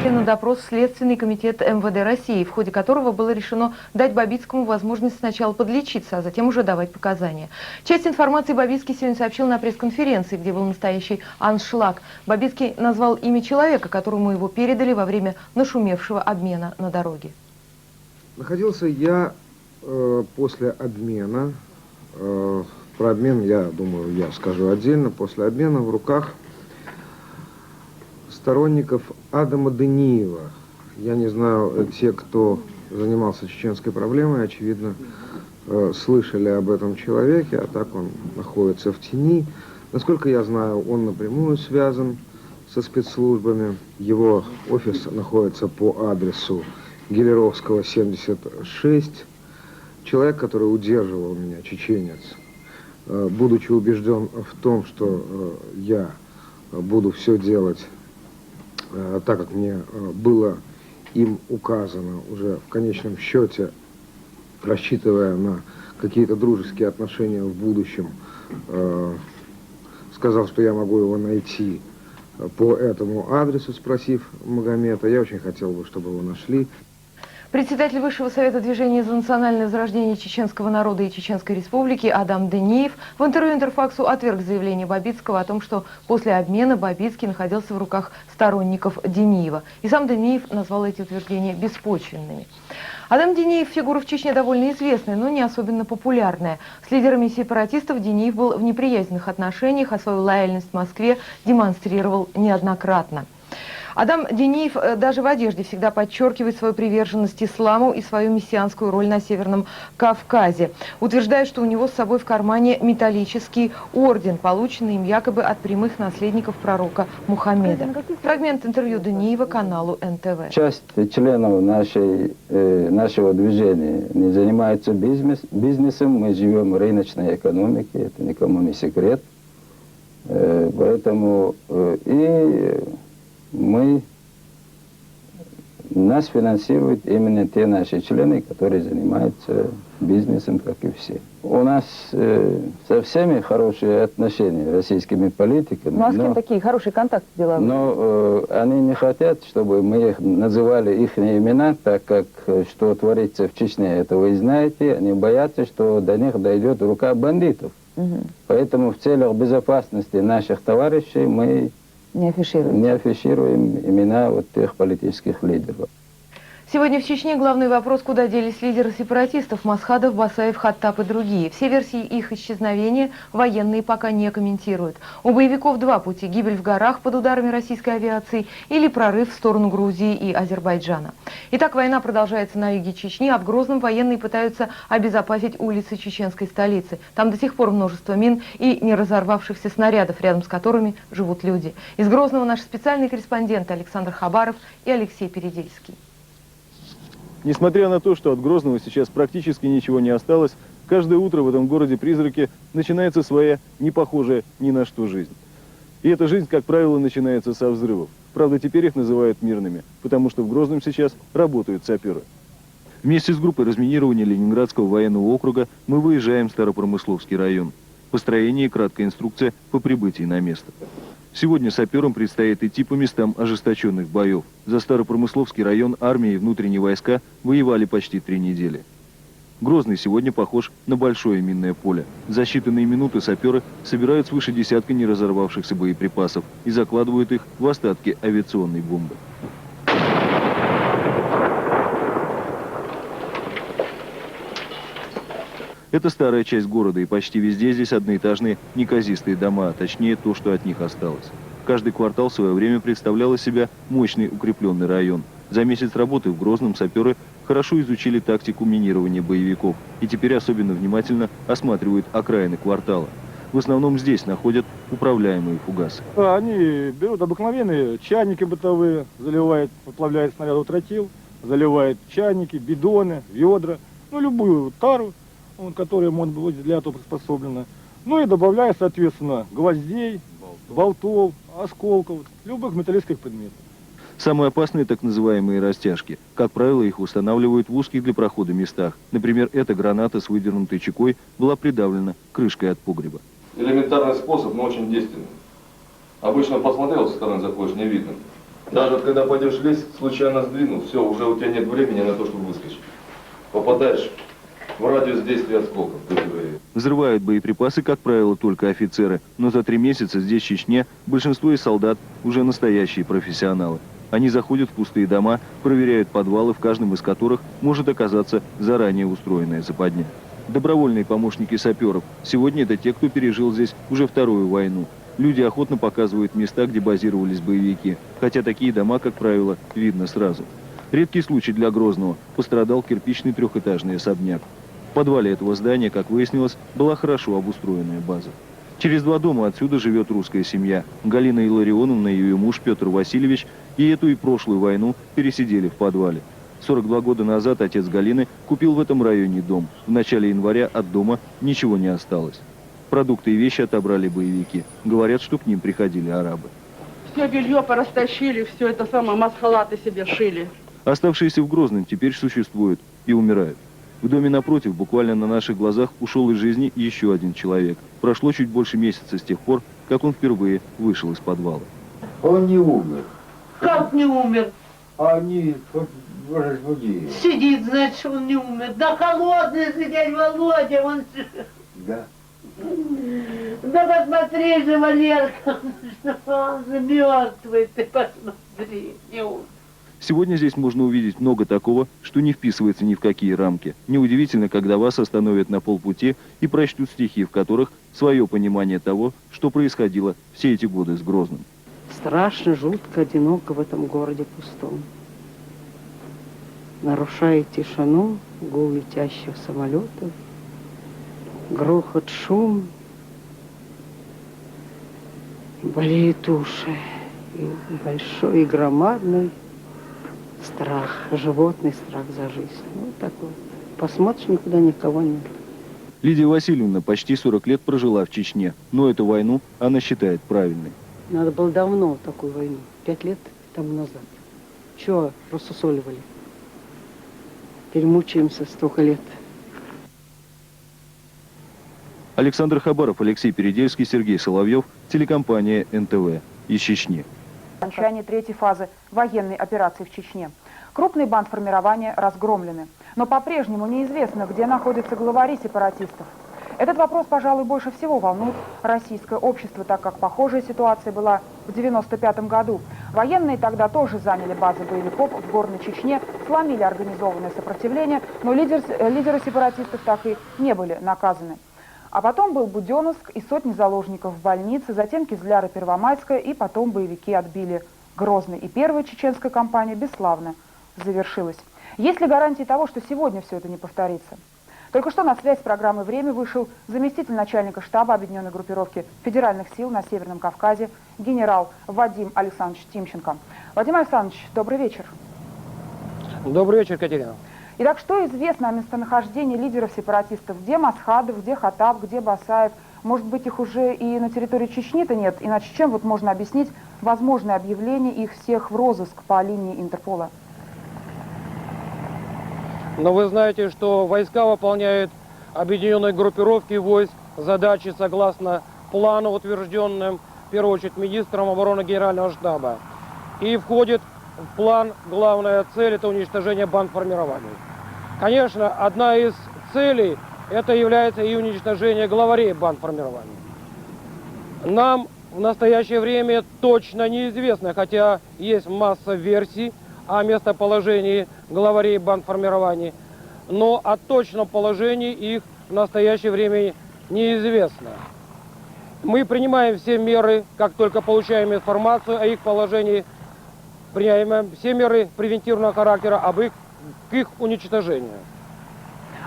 вышли на допрос в Следственный комитет МВД России, в ходе которого было решено дать Бабицкому возможность сначала подлечиться, а затем уже давать показания. Часть информации Бабицкий сегодня сообщил на пресс-конференции, где был настоящий аншлаг. Бабицкий назвал имя человека, которому его передали во время нашумевшего обмена на дороге. Находился я после обмена, про обмен, я думаю, я скажу отдельно, после обмена в руках сторонников Адама Дениева. Я не знаю, те, кто занимался чеченской проблемой, очевидно, слышали об этом человеке, а так он находится в тени. Насколько я знаю, он напрямую связан со спецслужбами. Его офис находится по адресу Гелеровского, 76. Человек, который удерживал меня, чеченец, будучи убежден в том, что я буду все делать так, как мне было им указано, уже в конечном счете, рассчитывая на какие-то дружеские отношения в будущем, сказал, что я могу его найти по этому адресу, спросив Магомета. Я очень хотел бы, чтобы его нашли. Председатель Высшего совета движения за национальное возрождение чеченского народа и Чеченской республики Адам Дениев в интервью Интерфаксу отверг заявление Бабицкого о том, что после обмена Бабицкий находился в руках сторонников Дениева. И сам Дениев назвал эти утверждения беспочвенными. Адам Дениев – фигура в Чечне довольно известная, но не особенно популярная. С лидерами сепаратистов Дениев был в неприязненных отношениях, а свою лояльность Москве демонстрировал неоднократно. Адам Дениев даже в одежде всегда подчеркивает свою приверженность исламу и свою мессианскую роль на Северном Кавказе. Утверждает, что у него с собой в кармане металлический орден, полученный им якобы от прямых наследников пророка Мухаммеда. Фрагмент интервью Дениева каналу НТВ. Часть членов нашего движения не занимается бизнесом. Мы живем в рыночной экономике, это никому не секрет. Поэтому нас финансируют именно те наши члены, которые занимаются бизнесом, как и все. У нас со всеми хорошие отношения, российскими политиками. Ну а с кем такие хорошие контакты деловые? Но они не хотят, чтобы мы их называли их имена, так как что творится в Чечне, это вы знаете. Они боятся, что до них дойдет рука бандитов. Поэтому в целях безопасности наших товарищей мы не афишируем имена вот тех политических лидеров. Сегодня в Чечне главный вопрос, куда делись лидеры сепаратистов Масхадов, Басаев, Хаттаб и другие. Все версии их исчезновения военные пока не комментируют. У боевиков два пути: гибель в горах под ударами российской авиации или прорыв в сторону Грузии и Азербайджана. Итак, война продолжается на юге Чечни, а в Грозном военные пытаются обезопасить улицы чеченской столицы. Там до сих пор множество мин и не разорвавшихся снарядов, рядом с которыми живут люди. Из Грозного наши специальные корреспонденты Александр Хабаров и Алексей Передельский. Несмотря на то, что от Грозного сейчас практически ничего не осталось, каждое утро в этом городе-призраке начинается своя, не похожая ни на что жизнь. И эта жизнь, как правило, начинается со взрывов. Правда, теперь их называют мирными, потому что в Грозном сейчас работают саперы. Вместе с группой разминирования Ленинградского военного округа мы выезжаем в Старопромысловский район. Построение и краткая инструкция по прибытии на место. Сегодня саперам предстоит идти по местам ожесточенных боев. За Старопромысловский район армия и внутренние войска воевали почти 3 недели. Грозный сегодня похож на большое минное поле. За считанные минуты саперы собирают свыше десятка неразорвавшихся боеприпасов и закладывают их в остатки авиационной бомбы. Это старая часть города, и почти везде здесь одноэтажные неказистые дома, а точнее то, что от них осталось. Каждый квартал в свое время представлял из себя мощный укрепленный район. За месяц работы в Грозном саперы хорошо изучили тактику минирования боевиков и теперь особенно внимательно осматривают окраины квартала. В основном здесь находят управляемые фугасы. Они берут обыкновенные чайники бытовые, заливают, выплавляют снаряд в тротил, заливают чайники, бидоны, ведра, ну любую тару, которая может быть для этого приспособлена. Ну и добавляя, соответственно, гвоздей, болтов, осколков, любых металлических предметов. Самые опасные так называемые растяжки. Как правило, их устанавливают в узких для прохода местах. Например, эта граната с выдернутой чекой была придавлена крышкой от погреба. Элементарный способ, но очень действенный. Обычно посмотрел со стороны, заходишь, не видно. Даже вот когда пойдешь в лес, случайно сдвинул, все, уже у тебя нет времени на то, чтобы выскочить. Попадаешь в радиус действия осколков. Взрывают боеприпасы, как правило, только офицеры. Но за 3 месяца здесь, в Чечне, большинство из солдат уже настоящие профессионалы. Они заходят в пустые дома, проверяют подвалы, в каждом из которых может оказаться заранее устроенная западня. Добровольные помощники саперов. Сегодня это те, кто пережил здесь уже вторую войну. Люди охотно показывают места, где базировались боевики. Хотя такие дома, как правило, видно сразу. Редкий случай для Грозного. Пострадал кирпичный трехэтажный особняк. В подвале этого здания, как выяснилось, была хорошо обустроенная база. Через 2 дома отсюда живет русская семья. Галина Илларионовна и ее муж Петр Васильевич и эту и прошлую войну пересидели в подвале. 42 года назад отец Галины купил в этом районе дом. В начале января от дома ничего не осталось. Продукты и вещи отобрали боевики. Говорят, что к ним приходили арабы. Все белье порастащили, все это самое, масхалаты себе шили. Оставшиеся в Грозном теперь существуют и умирают. В доме напротив, буквально на наших глазах, ушел из жизни еще один человек. Прошло чуть больше месяца с тех пор, как он впервые вышел из подвала. Он не умер. Как не умер? Они разбудили. Сидит, значит, он не умер. Да холодный сидеть, Володя, он... Да. Да посмотри же, Валерка, он же мертвый, ты посмотри, не умер. Сегодня здесь можно увидеть много такого, что не вписывается ни в какие рамки. Неудивительно, когда вас остановят на полпути и прочтут стихи, в которых свое понимание того, что происходило все эти годы с Грозным. Страшно, жутко, одиноко в этом городе пустом. Нарушает тишину гул летящих самолетов, грохот, шум, болеют уши, и большой и громадный страх, животный страх за жизнь. Вот такой. Посмотришь, никуда никого нет. Лидия Васильевна почти 40 лет прожила в Чечне, но эту войну она считает правильной. Надо было давно такую войну, 5 лет тому назад. Чего рассусоливали? Перемучаемся столько лет. Александр Хабаров, Алексей Передельский, Сергей Соловьев, телекомпания НТВ из Чечни. Окончание 3-й фазы военной операции в Чечне. Крупные бандформирования разгромлены. Но по-прежнему неизвестно, где находятся главари сепаратистов. Этот вопрос, пожалуй, больше всего волнует российское общество, так как похожая ситуация была в 1995 году. Военные тогда тоже заняли базы боевиков в Горной Чечне, сломили организованное сопротивление, но лидеры сепаратистов так и не были наказаны. А потом был Буденновск и сотни заложников в больнице, затем Кизляр и Первомайская, и потом боевики отбили Грозный. И первая чеченская кампания бесславно завершилась. Есть ли гарантии того, что сегодня все это не повторится? Только что на связь с программой «Время» вышел заместитель начальника штаба объединенной группировки федеральных сил на Северном Кавказе генерал Вадим Александрович Тимченко. Вадим Александрович, добрый вечер. Добрый вечер, Катерина. Итак, что известно о местонахождении лидеров сепаратистов? Где Масхадов, где Хатаб, где Басаев? Может быть, их уже и на территории Чечни-то нет? Иначе чем вот можно объяснить возможное объявление их всех в розыск по линии Интерпола? Но вы знаете, что войска выполняют объединенной группировки войск задачи согласно плану, утвержденным, в первую очередь, министром обороны Генерального штаба. И входит в план главная цель – это уничтожение бандформирований. Конечно, одна из целей – это является и уничтожение главарей бандформирований. Нам в настоящее время точно неизвестно, хотя есть масса версий о местоположении главарей бандформирований, но о точном положении их в настоящее время неизвестно. Мы принимаем все меры, как только получаем информацию о их положении, принимаем все меры превентивного характера к их уничтожению.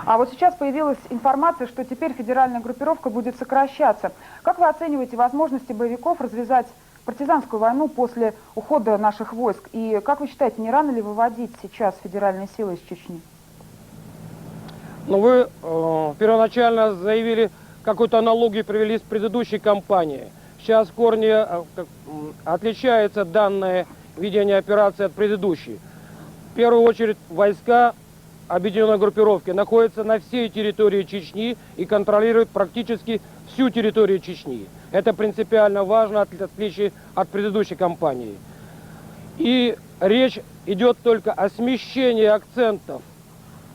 А вот сейчас появилась информация, что теперь федеральная группировка будет сокращаться. Как вы оцениваете возможности боевиков развязать партизанскую войну после ухода наших войск? И как вы считаете, не рано ли выводить сейчас федеральные силы из Чечни? Ну, вы первоначально заявили, какую-то аналогию привели с предыдущей кампанией. Сейчас в корне отличается данное ведение операции от предыдущей. В первую очередь войска объединенной группировки находятся на всей территории Чечни и контролируют практически всю территорию Чечни. Это принципиально важно, отличие от предыдущей кампании. И речь идет только о смещении акцентов.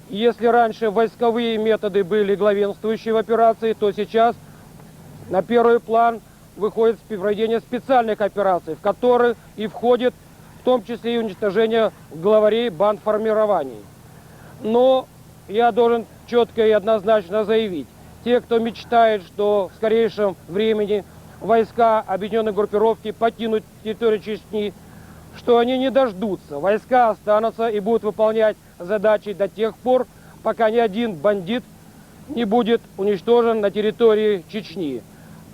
Если раньше войсковые методы были главенствующие в операции, то сейчас на первый план выходит проведение специальных операций, в которые и входит в том числе и уничтожение главарей бандформирований. Но я должен четко и однозначно заявить, те, кто мечтает, что в скорейшем времени войска объединенной группировки покинут территорию Чечни, что они не дождутся. Войска останутся и будут выполнять задачи до тех пор, пока ни один бандит не будет уничтожен на территории Чечни.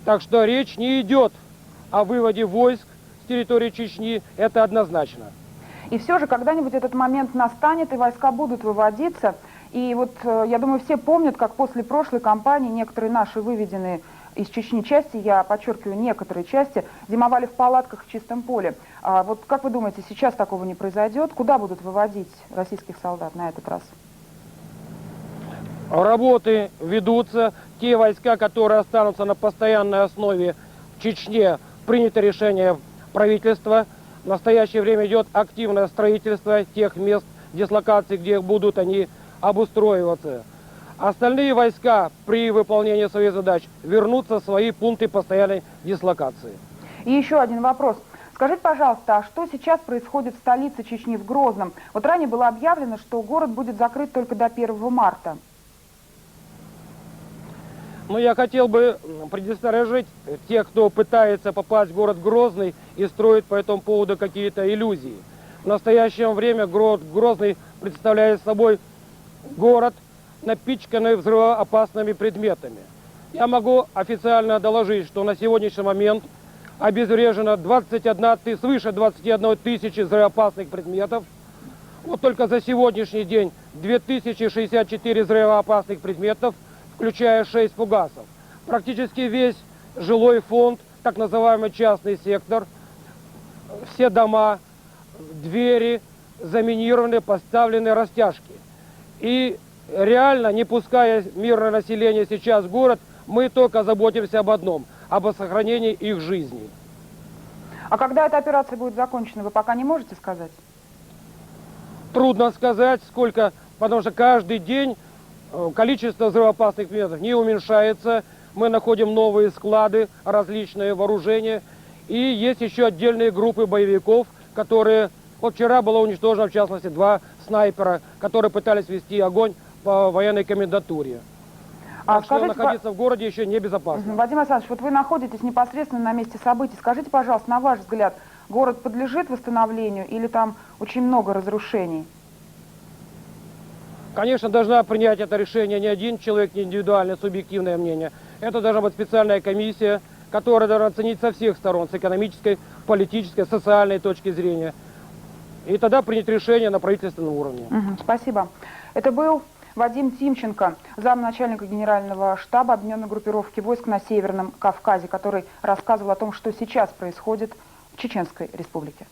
Так что речь не идет о выводе войск с территории Чечни, это однозначно. И все же когда-нибудь этот момент настанет, и войска будут выводиться. И вот я думаю, все помнят, как после прошлой кампании некоторые наши выведенные из Чечни части, я подчеркиваю, некоторые части, зимовали в палатках в чистом поле. А вот как вы думаете, сейчас такого не произойдет? Куда будут выводить российских солдат на этот раз? Работы ведутся. Те войска, которые останутся на постоянной основе в Чечне, принято решение правительства. В настоящее время идет активное строительство тех мест дислокации, где будут они обустроиваться. Остальные войска при выполнении своих задач вернутся в свои пункты постоянной дислокации. И еще один вопрос. Скажите, пожалуйста, а что сейчас происходит в столице Чечни, в Грозном? Вот ранее было объявлено, что город будет закрыт только до 1 марта. Но я хотел бы предостережить тех, кто пытается попасть в город Грозный и строит по этому поводу какие-то иллюзии. В настоящее время город Грозный представляет собой город, напичканный взрывоопасными предметами. Я могу официально доложить, что на сегодняшний момент обезврежено свыше 21 тысячи взрывоопасных предметов. Вот только за сегодняшний день 2064 взрывоопасных предметов, включая 6 фугасов. Практически весь жилой фонд, так называемый частный сектор, все дома, двери заминированы, поставлены растяжки. И реально, не пуская мирное население сейчас в город, мы только заботимся об одном – об сохранении их жизни. А когда эта операция будет закончена, вы пока не можете сказать? Трудно сказать, сколько, потому что каждый день количество взрывоопасных предметов не уменьшается. Мы находим новые склады, различные вооружения. И есть еще отдельные группы боевиков, которые... Вот вчера было уничтожено, в частности, 2 снайпера, которые пытались вести огонь по военной комендатуре. Так что находиться в городе еще небезопасно. Вадим Александрович, вот вы находитесь непосредственно на месте событий. Скажите, пожалуйста, на ваш взгляд, город подлежит восстановлению или там очень много разрушений? Конечно, должна принять это решение не один человек, не индивидуальное, субъективное мнение. Это должна быть специальная комиссия, которая должна оценить со всех сторон, с экономической, политической, социальной точки зрения. И тогда принять решение на правительственном уровне. Спасибо. Это был Вадим Тимченко, замначальника генерального штаба объединенной группировки войск на Северном Кавказе, который рассказывал о том, что сейчас происходит в Чеченской Республике.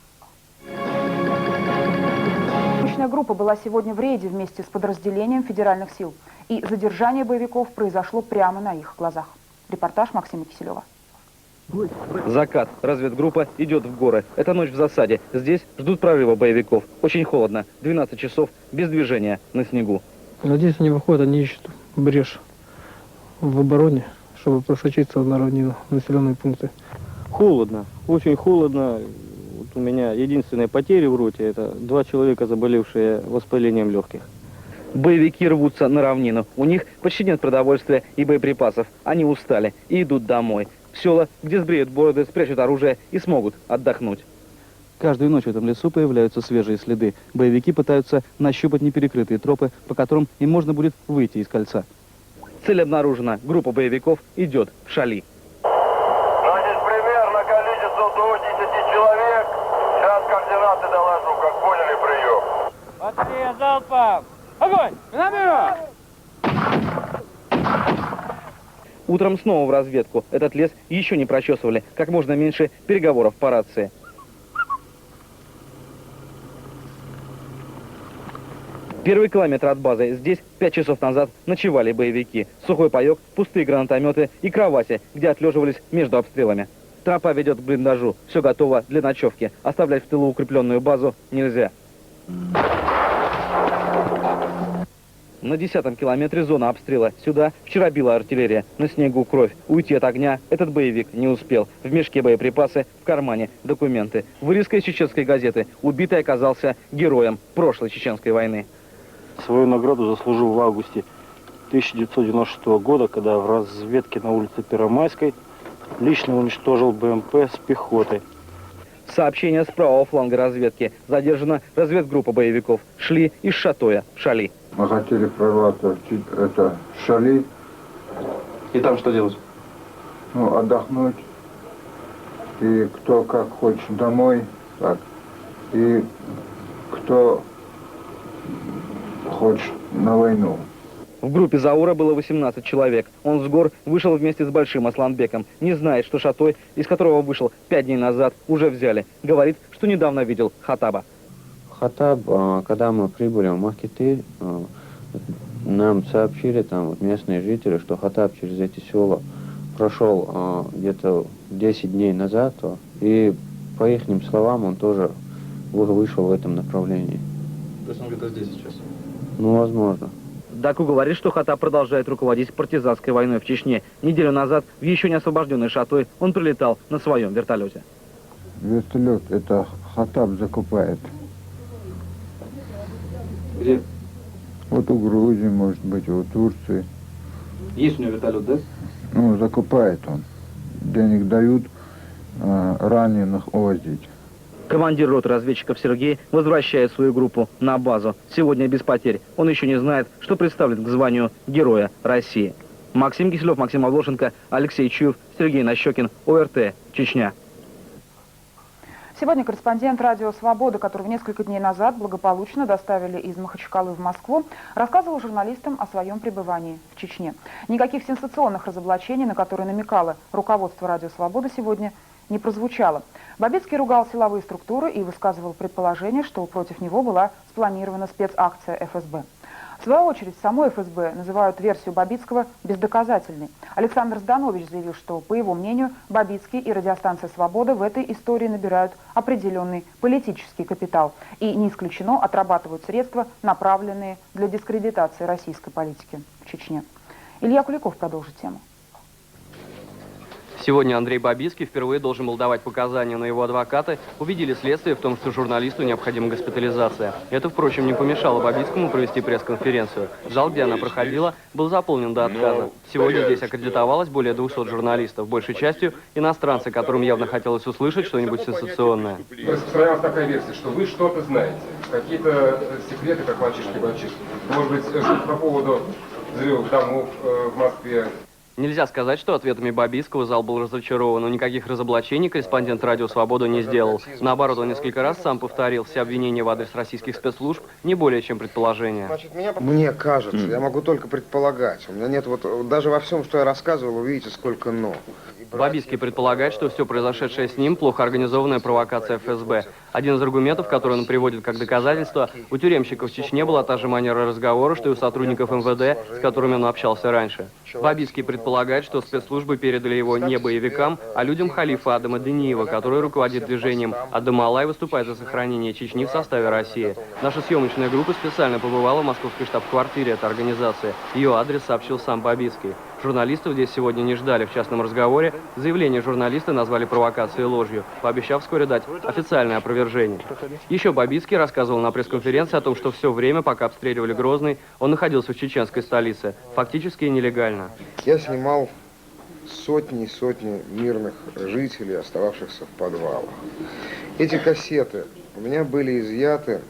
Научная группа была сегодня в рейде вместе с подразделением федеральных сил. И задержание боевиков произошло прямо на их глазах. Репортаж Максима Киселева. Закат. Разведгруппа идет в горы. Это ночь в засаде. Здесь ждут прорыва боевиков. Очень холодно. 12 часов без движения на снегу. Здесь они выходят, они ищут брешь в обороне, чтобы просочиться на равнину, в населенные пункты. Холодно. Очень холодно. Вот у меня единственные потери в роте – это 2 человека, заболевшие воспалением легких. Боевики рвутся на равнину. У них почти нет продовольствия и боеприпасов. Они устали и идут домой. В села, где сбреют бороды, спрячут оружие и смогут отдохнуть. Каждую ночь в этом лесу появляются свежие следы. Боевики пытаются нащупать неперекрытые тропы, по которым им можно будет выйти из кольца. Цель обнаружена. Группа боевиков идет в Шали. Значит, примерно количество до 10 человек. Сейчас координаты доложу, как поняли прием. Батарея залпом! Огонь! Миномет! Утром снова в разведку. Этот лес еще не прочесывали. Как можно меньше переговоров по рации. Первый километр от базы. Здесь 5 часов назад ночевали боевики. Сухой паек, пустые гранатометы и кровати, где отлеживались между обстрелами. Тропа ведет к блиндажу. Все готово для ночевки. Оставлять в тылу укрепленную базу нельзя. На 10-м километре зона обстрела. Сюда вчера била артиллерия. На снегу кровь. Уйти от огня этот боевик не успел. В мешке боеприпасы, в кармане документы. Вырезка из чеченской газеты. Убитый оказался героем прошлой чеченской войны. Свою награду заслужил в августе 1996 года, когда в разведке на улице Первомайской лично уничтожил БМП с пехотой. Сообщение с правого фланга разведки. Задержана разведгруппа боевиков. Шли из Шатоя в Шали. Мы хотели прорваться в Шали. И там что делать? Ну, отдохнуть. И кто как хочет домой, так. И кто хочет на войну. В группе Заура было 18 человек. Он с гор вышел вместе с Большим Асланбеком. Не знает, что Шатой, из которого вышел 5 дней назад, уже взяли. Говорит, что недавно видел Хатаба. Хатаб, когда мы прибыли в Махкитыль, нам сообщили там вот местные жители, что Хатаб через эти села прошел где-то 10 дней назад, и по их словам он тоже вышел в этом направлении. То есть он где-то здесь сейчас? Ну, возможно. Даку говорит, что Хатаб продолжает руководить партизанской войной в Чечне. Неделю назад в еще не освобожденный Шатой он прилетал на своем вертолете. Вертолет это Хатаб закупает. Где? Вот у Грузии, может быть, у Турции. Есть у него вертолет, да? Ну, закупает он. Денег дают раненых увозить. Командир роты разведчиков Сергей возвращает свою группу на базу. Сегодня без потерь. Он еще не знает, что представлен к званию Героя России. Максим Киселев, Максим Авлошенко, Алексей Чуев, Сергей Нащекин, ОРТ, Чечня. Сегодня корреспондент «Радио Свобода», которого несколько дней назад благополучно доставили из Махачкалы в Москву, рассказывал журналистам о своем пребывании в Чечне. Никаких сенсационных разоблачений, на которые намекало руководство «Радио Свобода», сегодня не прозвучало. Бабицкий ругал силовые структуры и высказывал предположение, что против него была спланирована спецакция ФСБ. В свою очередь, само ФСБ называют версию Бабицкого бездоказательной. Александр Зданович заявил, что, по его мнению, Бабицкий и радиостанция «Свобода» в этой истории набирают определенный политический капитал. И не исключено отрабатывают средства, направленные для дискредитации российской политики в Чечне. Илья Куликов продолжит тему. Сегодня Андрей Бабицкий впервые должен был давать показания, но его адвокаты убедили следствие в том, что журналисту необходима госпитализация. Это, впрочем, не помешало Бабицкому провести пресс-конференцию. Зал, где она проходила, был заполнен до отказа. Сегодня здесь аккредитовалось более 200 журналистов, большей частью иностранцы, которым явно хотелось услышать что-нибудь сенсационное. Распространялась такая версия, что вы что-то знаете, какие-то секреты, как мальчишки. Может быть, что-то по поводу взрывов домов в Москве. Нельзя сказать, что ответами Бабицкого зал был разочарован, но никаких разоблачений корреспондент «Радио Свобода» не сделал. Наоборот, он несколько раз сам повторил, все обвинения в адрес российских спецслужб не более чем предположения. Мне кажется, я могу только предполагать. У меня нет даже во всем, что я рассказывал, вы видите, сколько «но». Бабицкий предполагает, что все произошедшее с ним – плохо организованная провокация ФСБ. Один из аргументов, который он приводит как доказательство, у тюремщиков в Чечне была та же манера разговора, что и у сотрудников МВД, с которыми он общался раньше. Бабицкий предполагает, что спецслужбы передали его не боевикам, а людям халифа Адама Дениева, который руководит движением Адамала и выступает за сохранение Чечни в составе России. Наша съемочная группа специально побывала в московской штаб-квартире этой организации. Ее адрес сообщил сам Бабицкий. Журналистов здесь сегодня не ждали в частном разговоре. Заявление журналиста назвали провокацией и ложью, пообещав вскоре дать официальное опровержение. Еще Бабицкий рассказывал на пресс-конференции о том, что все время, пока обстреливали Грозный, он находился в чеченской столице, фактически и нелегально. Я снимал сотни и сотни мирных жителей, остававшихся в подвалах. Эти кассеты у меня были изъяты,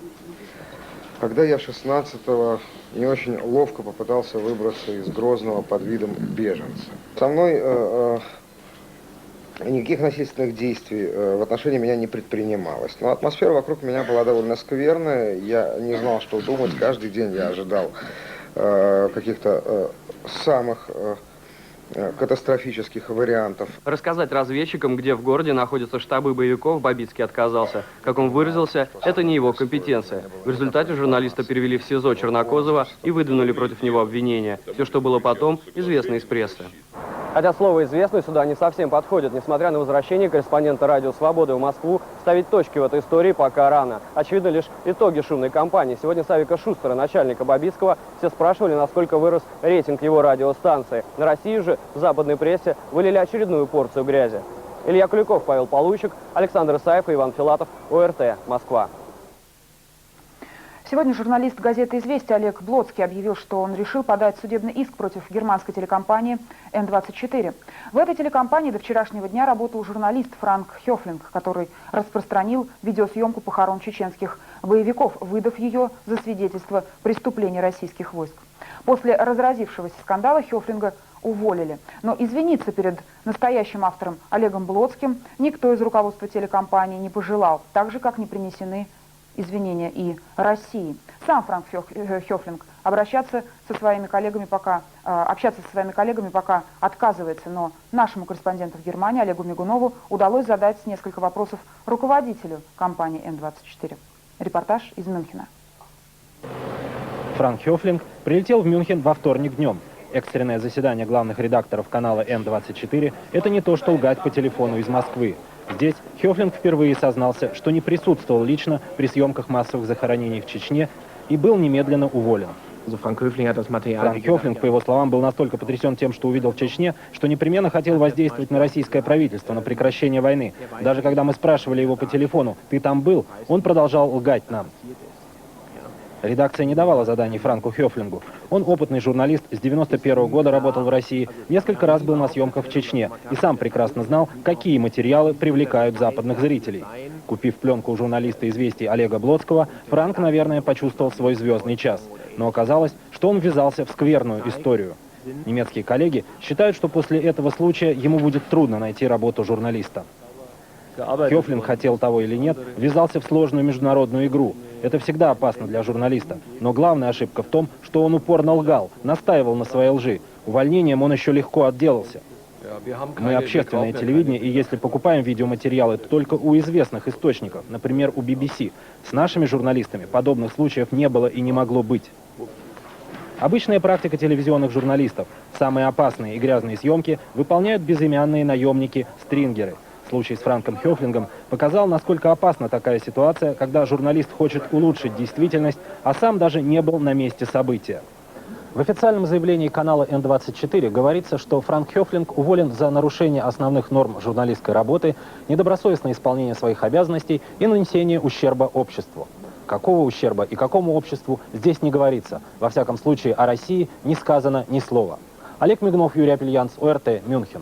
когда я 16-го не очень ловко попытался выбраться из Грозного под видом беженца. Со мной никаких насильственных действий в отношении меня не предпринималось. Но атмосфера вокруг меня была довольно скверная. Я не знал, что думать. Каждый день я ожидал каких-то самых катастрофических вариантов. Рассказать разведчикам, где в городе находятся штабы боевиков, Бабицкий отказался. Как он выразился, это не его компетенция. В результате журналиста перевели в СИЗО Чернокозова и выдвинули против него обвинения. Все, что было потом, известно из прессы. Хотя слово «известный» сюда не совсем подходит. Несмотря на возвращение корреспондента «Радио Свободы» в Москву, ставить точки в этой истории пока рано. Очевидно лишь итоги шумной кампании. Сегодня Савика Шустера, начальника Бабицкого, все спрашивали, насколько вырос рейтинг его радиостанции. На России же в западной прессе вылили очередную порцию грязи. Илья Куликов, Павел Полуйчик, Александр Исаев и Иван Филатов, ОРТ, Москва. Сегодня журналист газеты «Известия» Олег Блоцкий объявил, что он решил подать судебный иск против германской телекомпании N24. В этой телекомпании до вчерашнего дня работал журналист Франк Хёфлинг, который распространил видеосъемку похорон чеченских боевиков, выдав ее за свидетельство преступления российских войск. После разразившегося скандала Хёфлинга уволили. Но извиниться перед настоящим автором Олегом Блоцким никто из руководства телекомпании не пожелал, так же, как не принесены извинения и России. Сам Франк Хёфлинг общаться со своими коллегами пока отказывается, но нашему корреспонденту в Германии Олегу Мигунову удалось задать несколько вопросов руководителю компании N24. Репортаж из Мюнхена. Франк Хёфлинг прилетел в Мюнхен во вторник днем. Экстренное заседание главных редакторов канала N24 – это не то, что лгать по телефону из Москвы. Здесь Хёфлинг впервые сознался, что не присутствовал лично при съемках массовых захоронений в Чечне и был немедленно уволен. Франк Хёфлинг, по его словам, был настолько потрясен тем, что увидел в Чечне, что непременно хотел воздействовать на российское правительство, на прекращение войны. Даже когда мы спрашивали его по телефону «Ты там был?», он продолжал лгать нам. Редакция не давала заданий Франку Хёфлингу. Он опытный журналист, с 91-го года работал в России, несколько раз был на съемках в Чечне и сам прекрасно знал, какие материалы привлекают западных зрителей. Купив пленку у журналиста «Известий» Олега Блоцкого, Франк, наверное, почувствовал свой звездный час. Но оказалось, что он ввязался в скверную историю. Немецкие коллеги считают, что после этого случая ему будет трудно найти работу журналиста. Хёфлинг, хотел того или нет, ввязался в сложную международную игру. Это всегда опасно для журналиста. Но главная ошибка в том, что он упорно лгал, настаивал на своей лжи. Увольнением он еще легко отделался. Мы общественное телевидение, и если покупаем видеоматериалы, то только у известных источников, например, у BBC. С нашими журналистами подобных случаев не было и не могло быть. Обычная практика телевизионных журналистов. Самые опасные и грязные съемки выполняют безымянные наемники-стрингеры. Случай с Франком Хёфлингом показал, насколько опасна такая ситуация, когда журналист хочет улучшить действительность, а сам даже не был на месте события. В официальном заявлении канала N24 говорится, что Франк Хёфлинг уволен за нарушение основных норм журналистской работы, недобросовестное исполнение своих обязанностей и нанесение ущерба обществу. Какого ущерба и какому обществу здесь не говорится. Во всяком случае, о России не сказано ни слова. Олег Мигунов, Юрий Апельянц, ОРТ, Мюнхен.